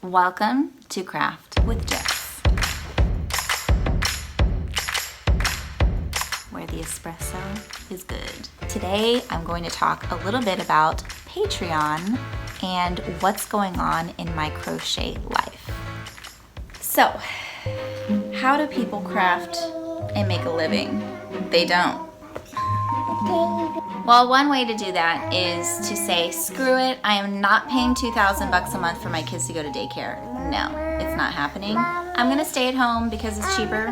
Welcome to Craft with Jess, where the espresso is good. Today I'm going to talk a little bit about Patreon and what's going on in my crochet life. So, how do people craft and make a living? They don't. Well, one way to do that is to say, screw it, I am not paying $2,000 a month for my kids to go to daycare. No, it's not happening. I'm gonna stay at home because it's cheaper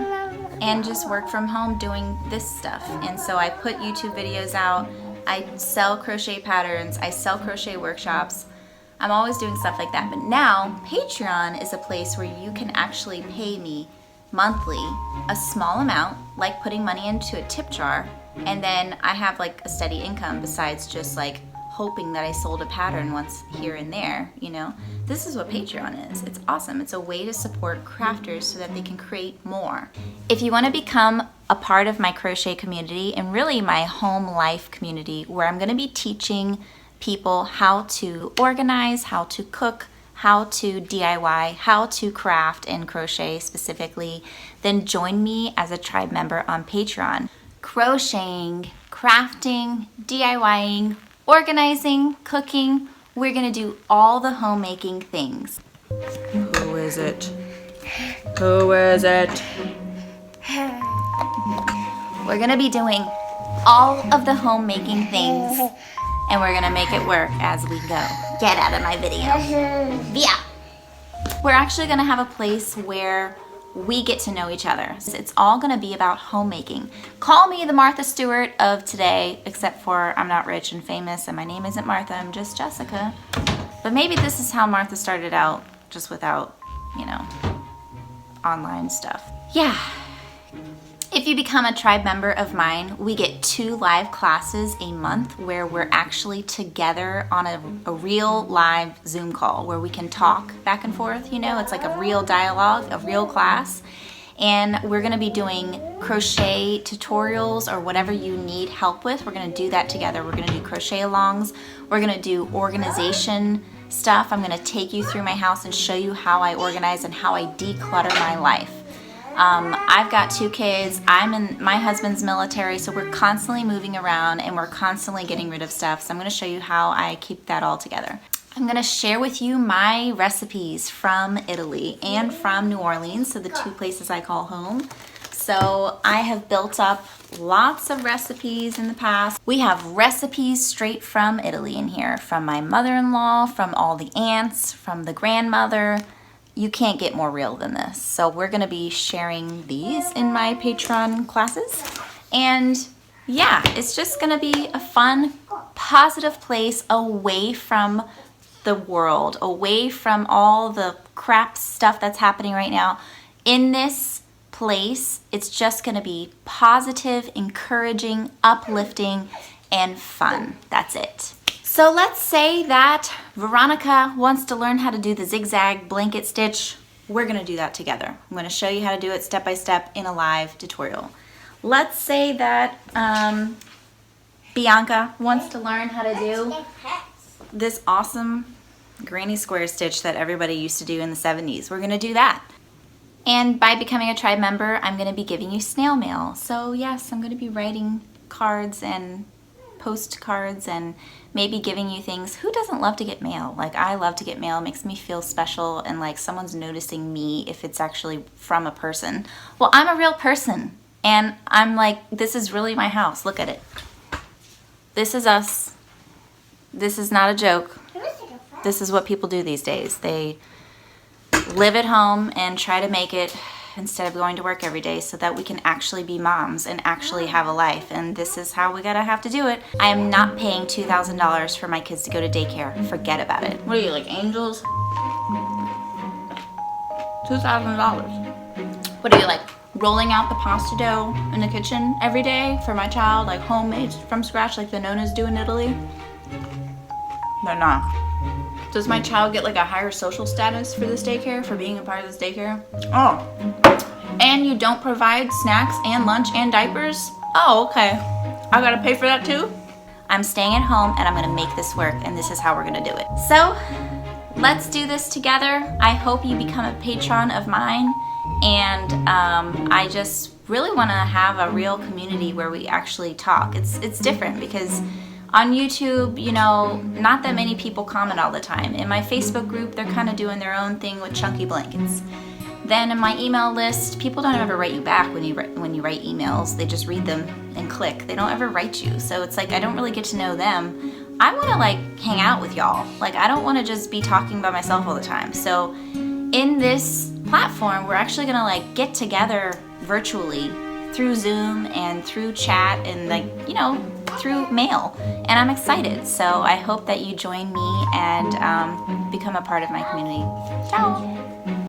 and just work from home doing this stuff. And so I put YouTube videos out, I sell crochet patterns, I sell crochet workshops. I'm always doing stuff like that. But now, Patreon is a place where you can actually pay me monthly a small amount, like putting money into a tip jar, and then I have like a steady income besides just like hoping that I sold a pattern once here and there, you know? This is what Patreon is. It's awesome. It's a way to support crafters so that they can create more. If you want to become a part of my crochet community and really my home life community, where I'm going to be teaching people how to organize, how to cook, how to DIY, how to craft and crochet specifically, then join me as a tribe member on Patreon. Crocheting, crafting, DIYing, organizing, cooking. We're gonna do all the homemaking things. Who is it? Who is it? We're gonna be doing all of the homemaking things, and we're gonna make it work as we go. Get out of my video. Yeah. We're actually gonna have a place where we get to know each other. It's all gonna be about homemaking. Call me the Martha Stewart of today, except for I'm not rich and famous and my name isn't Martha, I'm just Jessica. But maybe this is how Martha started out, just without, you know, online stuff. Yeah. If you become a tribe member of mine, we get 2 live classes a month where we're actually together on a real live Zoom call where we can talk back and forth, you know, it's like a real dialogue, a real class. And we're gonna be doing crochet tutorials or whatever you need help with. We're gonna do that together. We're gonna do crochet alongs. We're gonna do organization stuff. I'm gonna take you through my house and show you how I organize and how I declutter my life. I've got 2 kids, I'm in my husband's military, so we're constantly moving around and we're constantly getting rid of stuff. So I'm gonna show you how I keep that all together. I'm gonna share with you my recipes from Italy and from New Orleans, so the 2 places I call home. So I have built up lots of recipes in the past. We have recipes straight from Italy in here, from my mother-in-law, from all the aunts, from the grandmother. You can't get more real than this. So we're gonna be sharing these in my Patreon classes. And yeah, it's just gonna be a fun, positive place away from the world, away from all the crap stuff that's happening right now. In this place, it's just gonna be positive, encouraging, uplifting, and fun. That's it. So let's say that Veronica wants to learn how to do the zigzag blanket stitch. We're gonna do that together. I'm gonna show you how to do it step by step in a live tutorial. Let's say that Bianca wants to learn how to do this awesome granny square stitch that everybody used to do in the 70s. We're gonna do that. And by becoming a tribe member, I'm gonna be giving you snail mail. So yes, I'm gonna be writing cards and postcards and maybe giving you things. Who doesn't love to get mail? Like, I love to get mail. It makes me feel special and like someone's noticing me if it's actually from a person. Well, I'm a real person and I'm like, this is really my house. Look at it. This is us. This is not a joke. This is what people do these days. They live at home and try to make it instead of going to work every day so that we can actually be moms and actually have a life. And this is how we gotta have to do it. I am not paying $2,000 for my kids to go to daycare. Forget about it. What are you, like angels? $2,000. What are you, like rolling out the pasta dough in the kitchen every day for my child, like homemade from scratch like the Nonas do in Italy? They're not. Does my child get like a higher social status for this daycare, for being a part of this daycare? Oh, and you don't provide snacks and lunch and diapers? Oh, okay. I gotta pay for that too? I'm staying at home and I'm gonna make this work, and this is how we're gonna do it. So let's do this together. I hope you become a patron of mine, and I just really want to have a real community where we actually talk. It's different because on YouTube, you know, not that many people comment all the time. In my Facebook group, they're kind of doing their own thing with chunky blankets. Then in my email list, people don't ever write you back when you write emails. They just read them and click. They don't ever write you. So it's like I don't really get to know them. I want to like hang out with y'all. Like I don't want to just be talking by myself all the time. So in this platform, we're actually going to like get together virtually through Zoom and through chat and like, you know, through mail. And I'm excited. So I hope that you join me and become a part of my community. Ciao.